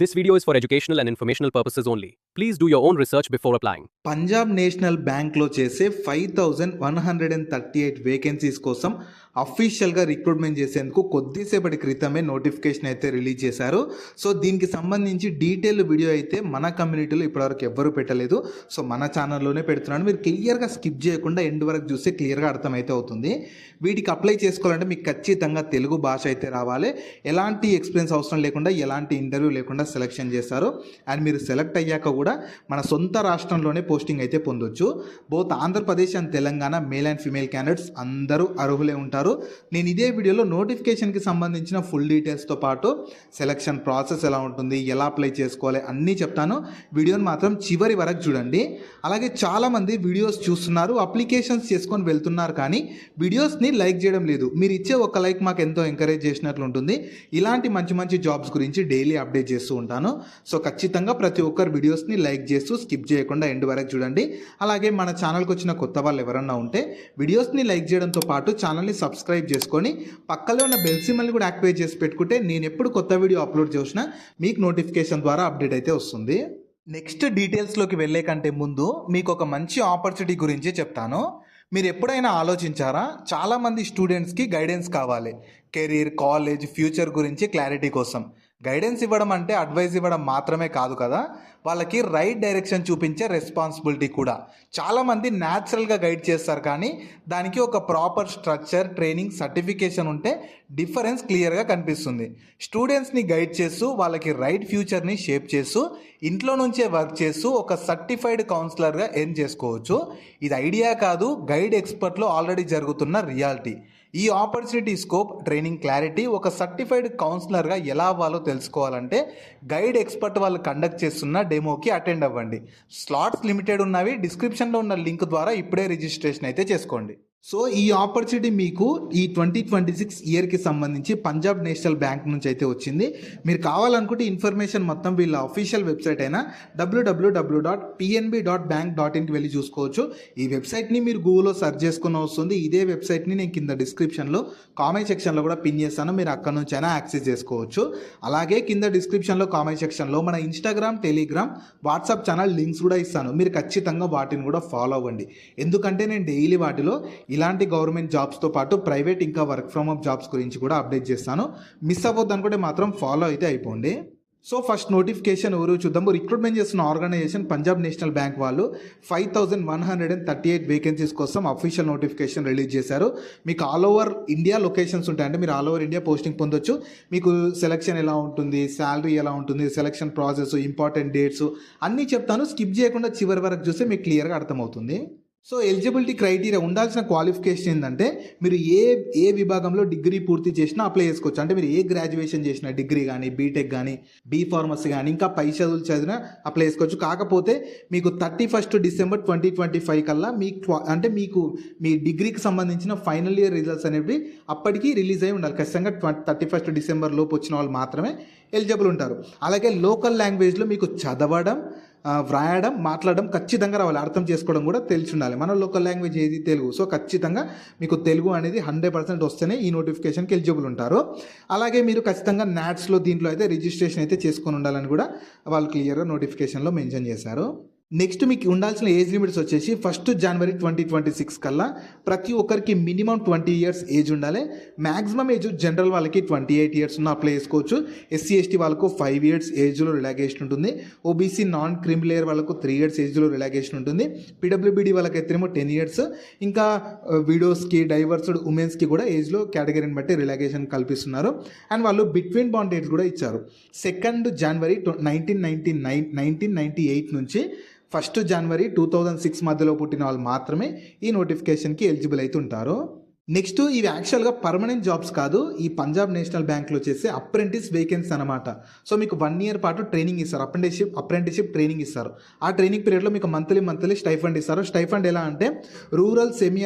This video is for educational and informational purposes only. Please do your own research before applying. Punjab national బ్యాంక్లో చేసే 5138 vacancies కోసం అఫీషియల్గా recruitment చేసేందుకు కొద్దిసేపటి క్రితమే నోటిఫికేషన్ అయితే రిలీజ్ చేశారు. సో దీనికి సంబంధించి డీటెయిల్ వీడియో అయితే మన కమ్యూనిటీలో ఇప్పటివరకు ఎవ్వరూ పెట్టలేదు. సో మన ఛానల్లోనే పెడుతున్నాను. మీరు క్లియర్గా స్కిప్ చేయకుండా ఎండ్ వరకు చూస్తే క్లియర్గా అర్థమైతే అవుతుంది. వీటికి అప్లై చేసుకోవాలంటే మీకు ఖచ్చితంగా తెలుగు భాష అయితే రావాలి. ఎలాంటి ఎక్స్పీరియన్స్ అవసరం లేకుండా, ఎలాంటి ఇంటర్వ్యూ లేకుండా సెలెక్షన్ చేస్తారు. అండ్ మీరు సెలెక్ట్ అయ్యాక కూడా మన సొంత రాష్ట్రంలోనే పోస్టింగ్ అయితే పొందొచ్చు. Both Andhra Pradesh and Telangana male and female candidates అందరూ అర్హులే ఉంటారు. నేను ఇదే వీడియోలో నోటిఫికేషన్కి సంబంధించిన ఫుల్ డీటెయిల్స్తో పాటు సెలక్షన్ ప్రాసెస్ ఎలా ఉంటుంది, ఎలా అప్లై చేసుకోవాలి అన్నీ చెప్తాను. వీడియోని మాత్రం చివరి వరకు చూడండి. అలాగే చాలామంది వీడియోస్ చూస్తున్నారు, అప్లికేషన్స్ చేసుకొని వెళ్తున్నారు, కానీ వీడియోస్ని లైక్ చేయడం లేదు. మీరు ఇచ్చే ఒక లైక్ మాకు ఎంతో ఎంకరేజ్ చేసినట్లు ఉంటుంది. ఇలాంటి మంచి మంచి జాబ్స్ గురించి డైలీ అప్డేట్ చేస్తూ ఉంటాను. సో ఖచ్చితంగా ప్రతి ఒక్కరు వీడియోస్ని లైక్ చేస్తూ స్కిప్ చేయకుండా ఎండ్ వరకు చూడండి. అలాగే మన ఛానల్కి వచ్చిన కొత్త వాళ్ళు ఎవరన్నా ఉంటే వీడియోస్ని లైక్ చేయడంతో పాటు ఛానల్ని సబ్స్క్రైబ్ చేసుకొని పక్కలో ఉన్న బెల్ సింబల్ని కూడా యాక్టివేట్ చేసి పెట్టుకుంటే నేను ఎప్పుడు కొత్త వీడియో అప్లోడ్ చేసినా మీకు నోటిఫికేషన్ ద్వారా అప్డేట్ అయితే వస్తుంది. నెక్స్ట్ డీటెయిల్స్లోకి వెళ్ళే కంటే ముందు మీకు ఒక మంచి ఆపర్చునిటీ గురించి చెప్తాను. మీరు ఎప్పుడైనా ఆలోచించారా? చాలామంది స్టూడెంట్స్కి గైడెన్స్ కావాలి. కెరీర్, కాలేజ్, ఫ్యూచర్ గురించి క్లారిటీ కోసం. గైడెన్స్ ఇవ్వడం అంటే అడ్వైస్ ఇవ్వడం మాత్రమే కాదు కదా, వాళ్ళకి రైట్ డైరెక్షన్ చూపించే రెస్పాన్సిబిలిటీ కూడా. చాలామంది న్యాచురల్గా గైడ్ చేస్తారు, కానీ దానికి ఒక ప్రాపర్ స్ట్రక్చర్, ట్రైనింగ్, సర్టిఫికేషన్ ఉంటే డిఫరెన్స్ క్లియర్గా కనిపిస్తుంది. స్టూడెంట్స్ని గైడ్ చేస్తూ వాళ్ళకి రైట్ ఫ్యూచర్ని షేప్ చేస్తూ ఇంట్లో నుంచే వర్క్ చేస్తూ ఒక సర్టిఫైడ్ కౌన్సిలర్గా ఎర్న్ చేసుకోవచ్చు. ఇది ఐడియా కాదు, గైడ్ ఎక్స్పర్ట్లో ఆల్రెడీ జరుగుతున్న రియాలిటీ. ఈ ఆపర్చునిటీ స్కోప్, ట్రైనింగ్, క్లారిటీ ఒక సర్టిఫైడ్ కౌన్సిలర్గా ఎలా అవ్వాలో తెలుసుకోవాలంటే గైడ్ ఎక్స్పర్ట్ వాళ్ళు కండక్ట్ చేస్తున్న డెమోకి అటెండ్ అవ్వండి. స్లాట్స్ లిమిటెడ్ ఉన్నవి. డిస్క్రిప్షన్లో ఉన్న లింక్ ద్వారా ఇప్పుడే రిజిస్ట్రేషన్ అయితే చేసుకోండి. సో ఈ ఆపర్చునిటీ మీకు ఈ 2026 ఇయర్కి సంబంధించి పంజాబ్ నేషనల్ బ్యాంక్ నుంచి అయితే వచ్చింది. మీరు కావాలనుకుంటే ఇన్ఫర్మేషన్ మొత్తం వీళ్ళ అఫీషియల్ వెబ్సైట్ అయినా www.pnb.bank.inకి వెళ్ళి చూసుకోవచ్చు. ఈ వెబ్సైట్ని మీరు గూగుల్లో సెర్చ్ చేసుకుని వస్తుంది. ఇదే వెబ్సైట్ని నేను కింద డిస్క్రిప్షన్లో కామెంట్ సెక్షన్లో కూడా పిన్ చేస్తాను. మీరు అక్కడ నుంచి అయినా యాక్సెస్ చేసుకోవచ్చు. అలాగే కింద డిస్క్రిప్షన్లో కామెంట్ సెక్షన్లో మన Instagram, Telegram, WhatsApp channel links కూడా ఇస్తాను. మీరు ఖచ్చితంగా వాటిని కూడా ఫాలో అవ్వండి. ఎందుకంటే నేను డైలీ వాటిలో ఇలాంటి గవర్నమెంట్ జాబ్స్తో పాటు ప్రైవేట్ ఇంకా వర్క్ ఫ్రమ్ హోమ్ జాబ్స్ గురించి కూడా అప్డేట్ చేస్తాను. మిస్ అవ్వద్దు అనుకుంటే మాత్రం ఫాలో అయితే అయిపోండి. సో ఫస్ట్ నోటిఫికేషన్ ఎవరు చూద్దాము. రిక్రూట్మెంట్ చేస్తున్న ఆర్గనైజేషన్ పంజాబ్ నేషనల్ బ్యాంక్ వాళ్ళు 5138 వేకెన్సీస్ కోసం అఫీషియల్ నోటిఫికేషన్ రిలీజ్ చేశారు. మీకు ఆల్ ఓవర్ ఇండియా లొకేషన్స్ ఉంటాయంటే మీరు ఆల్ ఓవర్ ఇండియా పోస్టింగ్ పొందొచ్చు. మీకు సెలక్షన్ ఎలా ఉంటుంది, శాలరీ ఎలా ఉంటుంది, సెలక్షన్ ప్రాసెస్, ఇంపార్టెంట్ డేట్స్ అన్నీ చెప్తాను. స్కిప్ చేయకుండా చివరి వరకు చూస్తే మీకు క్లియర్గా అర్థమవుతుంది. సో ఎలిజిబిలిటీ క్రైటీరియా, ఉండాల్సిన క్వాలిఫికేషన్ ఏంటంటే మీరు ఏ విభాగంలో డిగ్రీ పూర్తి చేసినా అప్లై చేసుకోవచ్చు. అంటే మీరు ఏ గ్రాడ్యుయేషన్ చేసినా, డిగ్రీ కానీ, బీటెక్ కానీ, బీ ఫార్మసీ కానీ, ఇంకా పై చదువులు చదివినా అప్లై చేసుకోవచ్చు. కాకపోతే మీకు 31 డిసెంబర్ 2025 కల్లా మీకు మీ డిగ్రీకి సంబంధించిన ఫైనల్ ఇయర్ రిజల్ట్స్ అనేవి అప్పటికి రిలీజ్ అయి ఉండాలి. ఖచ్చితంగా 31 డిసెంబర్ లోపు వచ్చిన వాళ్ళు మాత్రమే ఎలిజిబుల్ ఉంటారు. అలాగే లోకల్ లాంగ్వేజ్లో మీకు చదవడం, వ్రాయడం, మాట్లాడడం ఖచ్చితంగా రావాలి. అర్థం చేసుకోవడం కూడా తెలిసి ఉండాలి. మన లోకల్ లాంగ్వేజ్ ఏది తెలుగు. సో ఖచ్చితంగా మీకు తెలుగు అనేది 100% వస్తేనే ఈ నోటిఫికేషన్కి ఎలిజిబుల్ ఉంటారు. అలాగే మీరు ఖచ్చితంగా న్యాట్స్లో దీంట్లో అయితే రిజిస్ట్రేషన్ అయితే చేసుకొని ఉండాలని కూడా వాళ్ళు క్లియర్గా నోటిఫికేషన్లో మెన్షన్ చేశారు. నెక్స్ట్ మీకు ఉండాల్సిన ఏజ్ లిమిట్స్ వచ్చేసి 1 జనవరి 2026 కల్లా ప్రతి ఒక్కరికి మినిమం 20 ఇయర్స్ ఏజ్ ఉండాలి. మ్యాక్సిమం ఏజ్ జనరల్ వాళ్ళకి 28 ఇయర్స్ ఉన్న అప్లై చేసుకోవచ్చు. ఎస్సీ ఎస్టీ వాళ్ళకు 5 ఇయర్స్ ఏజ్లో రిలాక్సేషన్ ఉంటుంది. ఓబీసీ నాన్ క్రిమిలేయర్ వాళ్ళకు 3 ఇయర్స్ ఏజ్లో రిలాక్సేషన్ ఉంటుంది. PWBD వాళ్ళకైతేనేమో 10 years. ఇంకా విడోస్కి, డైవర్స్డ్ ఉమెన్స్కి కూడా ఏజ్లో కేటగిరీని బట్టి రిలాక్సేషన్ కల్పిస్తున్నారు. అండ్ వాళ్ళు బిట్వీన్ బాండ్ డేట్స్ కూడా ఇచ్చారు. 2 జనవరి 1998 నుంచి 1 జనవరి 2006 మధ్యలో పుట్టిన వాళ్ళు మాత్రమే ఈ నోటిఫికేషన్కి ఎలిజిబుల్ అయితే ఉంటారు. నెక్స్ట్ ఇవి యాక్చువల్గా పర్మనెంట్ జాబ్స్ కాదు. ఈ పంజాబ్ నేషనల్ బ్యాంక్లో చేసే అప్రెంటిస్ వేకెన్సీ అనమాట. సో మీకు 1 ఇయర్ పాటు ట్రైనింగ్ ఇస్తారు. అప్రెంటిస్షిప్ ట్రైనింగ్ ఇస్తారు. ఆ ట్రైనింగ్ పీరియడ్లో మీకు మంత్లీ స్టైఫండ్ ఇస్తారు. స్టైఫండ్ ఎలా అంటే రూరల్, సెమీ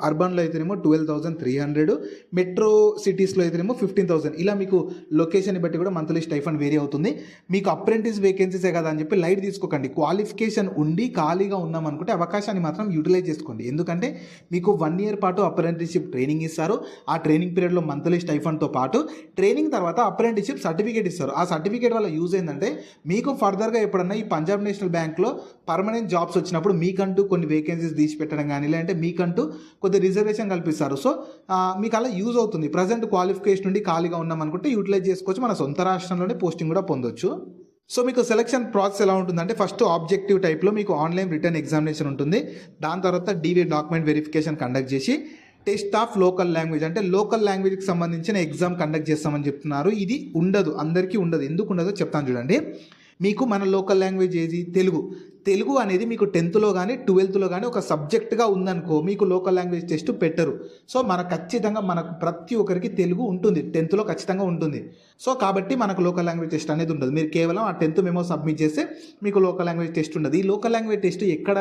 అర్బన్లో అయితేనేమో 12,300, మెట్రో సిటీస్లో అయితేనేమో 15,000. ఇలా మీకు లొకేషన్ బట్టి కూడా మంత్లీ స్టైఫండ్ వేరీ అవుతుంది. మీకు అప్రెంటిస్ వేకెన్సీసే కదా అని చెప్పి లైట్ తీసుకోకండి. క్వాలిఫికేషన్ ఉండి ఖాళీగా ఉన్నాం అనుకుంటే అవకాశాన్ని మాత్రం యూటిలైజ్ చేసుకోండి. ఎందుకంటే మీకు 1 ఇయర్ పాటు అప్రెంటిస్షిప్ ట్రైనింగ్ ఇస్తారు. ఆ ట్రైనింగ్ పీరియడ్లో మంత్లీ స్టైఫండ్తో పాటు ట్రైనింగ్ తర్వాత అప్రెంటిస్‌షిప్ సర్టిఫికేట్ ఇస్తారు. ఆ సర్టిఫికేట్ వల్ల యూజ్ ఏంటంటే మీకు ఫర్దర్‌గా ఎప్పుడన్నా ఈ పంజాబ్ నేషనల్ బ్యాంక్‌లో పర్మనెంట్ జాబ్స్ వచ్చినప్పుడు మీకంటూ కొన్ని వేకెన్సీస్ తీసి పెట్టడం కానీ, లేదంటే మీకంటూ కొద్ది రిజర్వేషన్ కల్పిస్తారు. సో మీకు అలా యూజ్ అవుతుంది. ప్రజెంట్ క్వాలిఫికేషన్ నుండి ఖాళీగా ఉన్నామనుకుంటే యూటిలైజ్ చేసుకోవచ్చు. మన సొంత రాష్ట్రంలోనే పోస్టింగ్ కూడా పొందొచ్చు. సో మీకు సెలక్షన్ ప్రాసెస్ ఎలా ఉంటుందంటే ఫస్ట్ ఆబ్జెక్టివ్ టైప్లో మీకు ఆన్లైన్ రిటర్న్ ఎగ్జామినేషన్ ఉంటుంది. దాని తర్వాత డీవీ డాక్యుమెంట్ వెరిఫికేషన్ కండక్ట్ చేసి టెస్ట్ ఆఫ్ లోకల్ లాంగ్వేజ్ అంటే లోకల్ లాంగ్వేజ్కి సంబంధించిన ఎగ్జామ్ కండక్ట్ చేస్తామని చెప్తున్నారు. ఇది ఉండదు, అందరికీ ఉండదు. ఎందుకు ఉండదో చెప్తాను చూడండి. మీకు మన లోకల్ లాంగ్వేజ్ ఏది? తెలుగు అనేది మీకు 10th కానీ 12th కానీ ఒక సబ్జెక్ట్గా ఉందనుకో మీకు లోకల్ లాంగ్వేజ్ టెస్ట్ పెట్టరు. సో ఖచ్చితంగా మనకు ప్రతి ఒక్కరికి తెలుగు ఉంటుంది, 10th ఖచ్చితంగా ఉంటుంది. సో కాబట్టి మనకు లోకల్ లాంగ్వేజ్ టెస్ట్ అనేది ఉండదు. మీరు కేవలం ఆ 10th మెమో సబ్మిట్ చేస్తే మీకు లోకల్ లాంగ్వేజ్ టెస్ట్ ఉండదు. ఈ లోకల్ లాంగ్వేజ్ టెస్ట్ ఎక్కడ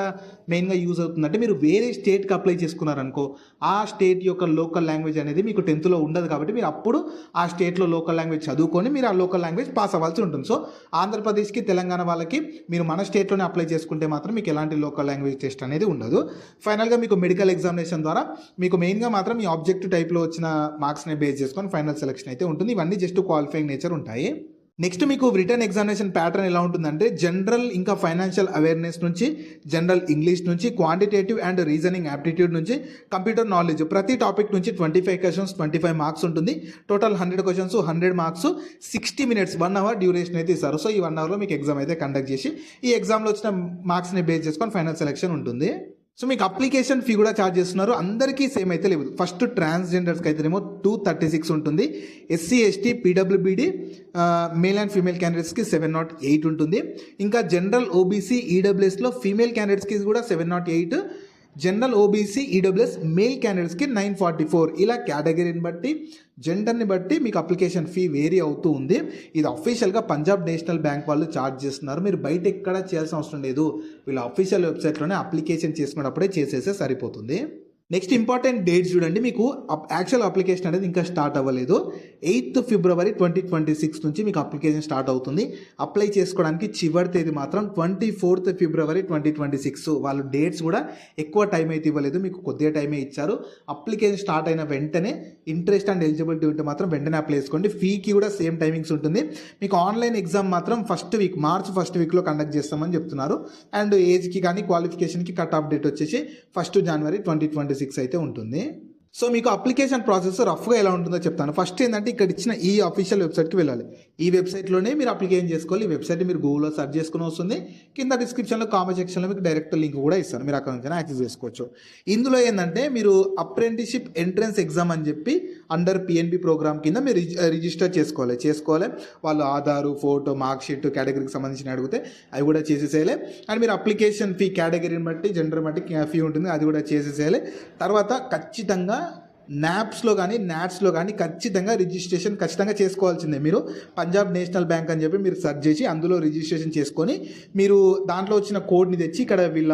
మెయిన్గా యూజ్ అవుతుందంటే మీరు వేరే స్టేట్కి అప్లై చేసుకున్నారనుకో ఆ స్టేట్ యొక్క లోకల్ లాంగ్వేజ్ అనేది మీకు 10th ఉండదు. కాబట్టి మీరు అప్పుడు ఆ స్టేట్లో లోకల్ లాంగ్వేజ్ చదువుకొని మీరు ఆ లోకల్ లాంగ్వేజ్ పాస్ అవ్వాల్సి ఉంటుంది. సో ఆంధ్రప్రదేశ్కి తెలంగాణ వాళ్ళకి మీరు మన స్టేట్లోనే అప్లై చేసుకుంటే మాత్రం మీకు ఎలాంటి లోకల్ లాంగ్వేజ్ టెస్ట్ అనేది ఉండదు. ఫైనల్గా మీకు మెడికల్ ఎగ్జామినేషన్ ద్వారా మీకు మెయిన్గా మాత్రం ఈ ఆబ్జెక్టివ్ టైప్లో వచ్చిన మార్క్స్ని బేస్ చేసుకొని ఫైనల్ సెలక్షన్ అయితే ఉంటుంది. ఇవన్నీ జస్ట్ క్వాలిఫైయింగ్ నేచర్ ఉంటాయి. నెక్స్ట్ మీకు రిటర్న్ ఎగ్జామినేషన్ ప్యాటర్న్ ఎలా ఉంటుందంటే జనరల్ ఇంకా ఫైనాన్షియల్ అవేర్నెస్ నుంచి, జనరల్ ఇంగ్లీష్ నుంచి, క్వాంటిటేటివ్ అండ్ రీజనింగ్ యాప్టిట్యూడ్ నుంచి, కంప్యూటర్ నాలెడ్జ్ ప్రతి టాపిక్ నుంచి 25 క్వశ్చన్స్ 25 మార్క్స్ ఉంటుంది. Total 100 questions 100 marks 60 minutes 1 hour duration అయితే ఇస్తారు. సో ఈ 1 hourలో మీకు ఎగ్జామ్ అయితే కండక్ట్ చేసి ఈ ఎగ్జామ్లో వచ్చిన మార్క్స్ని బేస్ చేసుకొని ఫైనల్ సెలక్షన్ ఉంటుంది. సో మీకు అప్లికేషన్ ఫీ కూడా ఛార్జ్ చేస్తున్నారు. అందరికీ సేమ్ అయితే లేదు. ఫస్ట్ ట్రాన్స్జెండర్స్కి అయితేనేమో 236 ఉంటుంది. SC ST PWBD male and female క్యాండిడేట్స్కి 708 ఉంటుంది. ఇంకా జనరల్ ఓబీసీ ఈడబ్ల్యూఎస్లో ఫీమేల్ క్యాండిడేట్స్కి కూడా 708, జనరల్ ఓబీసీ ఈడబ్ల్యూఎస్ మేల్ క్యాండిడేట్స్కి 944. ఇలా కేటగిరీని బట్టి జెండర్ని బట్టి మీకు అప్లికేషన్ ఫీ వేరీ అవుతూ ఉంది. ఇది అఫీషియల్గా పంజాబ్ నేషనల్ బ్యాంక్ వాళ్ళు ఛార్జ్ చేస్తున్నారు. మీరు బయట ఎక్కడ చేయాల్సిన అవసరం లేదు. వీళ్ళ అఫీషియల్ వెబ్సైట్లోనే అప్లికేషన్ చేసుకున్నప్పుడే చేసేస్తే సరిపోతుంది. నెక్స్ట్ ఇంపార్టెంట్ డేట్స్ చూడండి. మీకు యాక్చువల్ అప్లికేషన్ అనేది ఇంకా స్టార్ట్ అవ్వలేదు. 8th February 2026 నుంచి మీకు అప్లికేషన్ స్టార్ట్ అవుతుంది. అప్లై చేసుకోవడానికి చివరి తేదీ మాత్రం 24th February 2026. వాళ్ళు డేట్స్ కూడా ఎక్కువ టైం అయితే ఇవ్వలేదు, మీకు కొద్దిగా టైమే ఇచ్చారు. అప్లికేషన్ స్టార్ట్ అయిన వెంటనే ఇంట్రెస్ట్ అండ్ ఎలిజిబిలిటీ ఉంటే మాత్రం వెంటనే అప్లై చేసుకోండి. ఫీకి కూడా సేమ్ టైమింగ్స్ ఉంటుంది. మీకు ఆన్లైన్ ఎగ్జామ్ మాత్రం మార్చ్ ఫస్ట్ వీక్లో కండక్ట్ చేస్తామని చెప్తున్నారు. అండ్ ఏజ్కి కానీ క్వాలిఫికేషన్కి కట్ ఆఫ్ డేట్ వచ్చేసి 1 January 2026 అయితే ఉంటుంది. సో మీకు అప్లికేషన్ ప్రాసెస్ రఫ్గా ఎలా ఉంటుందో చెప్తాను. ఫస్ట్ ఏంటంటే ఇక్కడ ఇచ్చిన ఈ అఫీషియల్ వెబ్సైట్కి వెళ్ళాలి. ఈ వెబ్సైట్లోనే మీరు అప్లికేషన్ చేసుకోవాలి. ఈ వెబ్సైట్ మీరు గూగుల్లో సెర్చ్ చేసుకుని వస్తుంది. కింద డిస్క్రిప్షన్లో కామెంట్ సెక్షన్లో మీకు డైరెక్ట్ లింక్ కూడా ఇస్తాను, మీరు అక్కడ నుంచి యాక్సెస్ చేసుకోవచ్చు. ఇందులో ఏంటంటే మీరు అప్రెంటిస్షిప్ ఎంట్రన్స్ ఎగ్జామ్ అని చెప్పి అండర్ పిఎన్బి ప్రోగ్రామ్ కింద మీరు రిజిస్టర్ చేసుకోవాలి. వాళ్ళు ఆధారు, ఫోటో, మార్క్ షీట్ కేటగిరీకి సంబంధించిన అడిగితే అవి కూడా చేసేసేయాలి. అండ్ మీరు అప్లికేషన్ ఫీ కేటగిరీని బట్టి జెండర్ బట్టి ఫీ ఉంటుంది, అది కూడా చేసేసేయాలి. తర్వాత ఖచ్చితంగా నాప్స్లో కానీ నాట్స్లో కానీ ఖచ్చితంగా రిజిస్ట్రేషన్ ఖచ్చితంగా చేసుకోవాల్సిందే. మీరు పంజాబ్ నేషనల్ బ్యాంక్ అని చెప్పి మీరు సెర్చ్ చేసి అందులో రిజిస్ట్రేషన్ చేసుకొని మీరు దాంట్లో వచ్చిన కోడ్ని తెచ్చి ఇక్కడ వీళ్ళ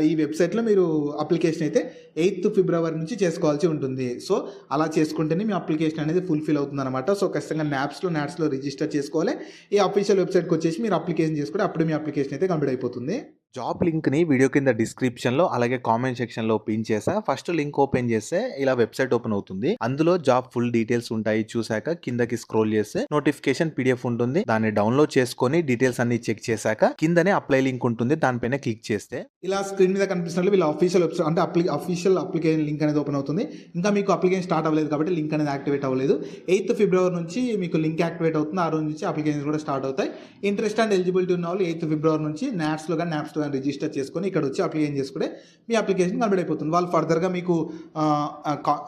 ఈ వెబ్సైట్లో మీరు అప్లికేషన్ అయితే 8th February నుంచి చేసుకోవాల్సి ఉంటుంది. సో అలా చేసుకుంటేనే మీ అప్లికేషన్ అనేది ఫుల్ఫిల్ అవుతుంది అనమాట. సో ఖచ్చితంగా నాట్స్లో రిజిస్టర్ చేసుకోవాలి. ఈ అఫీషియల్ వెబ్సైట్కి వచ్చేసి మీరు అప్లికేషన్ చేసుకుంటే అప్పుడు మీ అప్లికేషన్ అయితే కంప్లీట్ అయిపోతుంది. జాబ్ లింక్ని వీడియో కింద డిస్క్రిప్షన్లో అలాగే కామెంట్ సెక్షన్లో పిన్ చేసా. ఫస్ట్ లింక్ ఓపెన్ చేస్తే ఇలా వెబ్సైట్ ఓపెన్ అవుతుంది. అందులో జాబ్ ఫుల్ డీటెయిల్స్ ఉంటాయి. చూసాక కిందకి స్క్రోల్ చేస్తే నోటిఫికేషన్ PDF ఉంటుంది. దాన్ని డౌన్లోడ్ చేసుకొని డీటెయిల్స్ అన్ని చెక్ చేశాక కిందనే అప్లై లింక్ ఉంటుంది, దానిపైన క్లిక్ చేస్తే ఇలా స్క్రీన్ మీద కనిపిస్తున్నట్లు వీళ్ళ అఫీషియల్ వెబ్సైట్ అంటే అఫీషియల్ అప్లికేషన్ లింక్ అనేది ఓపెన్ అవుతుంది. ఇంకా మీకు అప్లికేషన్ స్టార్ట్ అవ్వలేదు కాబట్టి లింక్ అనేది యాక్టివేట్ అవ్వలేదు. 8th February నుంచి మీకు లింక్ యాక్టివేట్ అవుతుంది. ఆ రోజు నుంచి అప్లికేషన్ కూడా స్టార్ట్ అవుతాయి. ఇంట్రెస్ట్ అండ్ ఎలిజిబిలిటీ ఉన్న వాళ్ళు 8th February నుంచి నాప్స్లో కానీ రిజిస్టర్ చేసుకొని ఇక్కడ వచ్చి అప్లికేషన్ చేసుకుంటే మీ అప్లికేషన్ కంప్లీట్ అయిపోతుంది. వాళ్ళు ఫర్దర్గా మీకు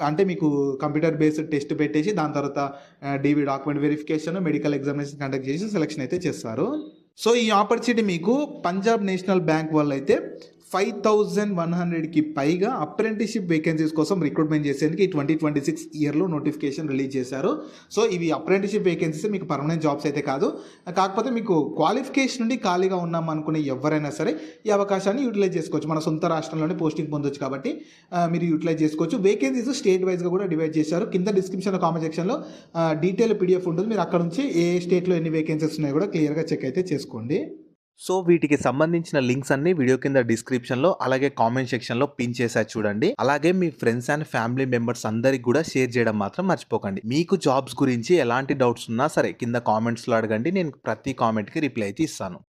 అంటే మీకు కంప్యూటర్ బేస్డ్ టెస్ట్ పెట్టేసి దాని తర్వాత DV document verification, medical examination conduct చేసి సెలక్షన్ అయితే చేస్తారు. సో ఈ ఆపర్చునిటీ మీకు పంజాబ్ నేషనల్ బ్యాంక్ వాళ్ళు అయితే 5100కి పైగా అప్రెంటిస్షిప్ వేకెన్సీస్ కోసం రిక్రూట్మెంట్ చేసేందుకు ఈ 2026 ఇయర్లో నోటిఫికేషన్ రిలీజ్ చేశారు. సో ఇవి అప్రెంటిస్షిప్ వేకెన్సీస్, మీకు పర్మనెంట్ జాబ్స్ అయితే కాదు. కాకపోతే మీకు క్వాలిఫికేషన్ నుండి ఖాళీగా ఉన్నాం అనుకునే ఎవరైనా సరే ఈ అవకాశాన్ని యూటిలైజ్ చేసుకోవచ్చు. మన సొంత రాష్ట్రంలోనే పోస్టింగ్ పొందొచ్చు కాబట్టి మీరు యూటిలైజ్ చేసుకోవచ్చు. వేకెన్సీస్ స్టేట్ వైజ్గా కూడా డివైడ్ చేశారు. కింద డిస్క్రిప్షన్లో కామెంట్ సెక్షన్లో డీటెయిల్ PDF ఉంటుంది. మీరు అక్కడ నుంచి ఏ స్టేట్లో ఎన్ని వేకెన్సీస్ ఉన్నాయో కూడా క్లియర్గా చెక్ అయితే చేసుకోండి. సో వీటికి సంబంధించిన లింక్స్ అన్ని వీడియో కింద డిస్క్రిప్షన్ లో అలాగే కామెంట్ సెక్షన్ లో పిన్ చేసా చూడండి. అలాగే మీ ఫ్రెండ్స్ అండ్ ఫ్యామిలీ మెంబర్స్ అందరికి కూడా షేర్ చేయడం మాత్రం మర్చిపోకండి. మీకు జాబ్స్ గురించి ఎలాంటి డౌట్స్ ఉన్నా సరే కింద కామెంట్స్ లో అడగండి, నేను ప్రతి కామెంట్ కి రిప్లై అయితే ఇస్తాను.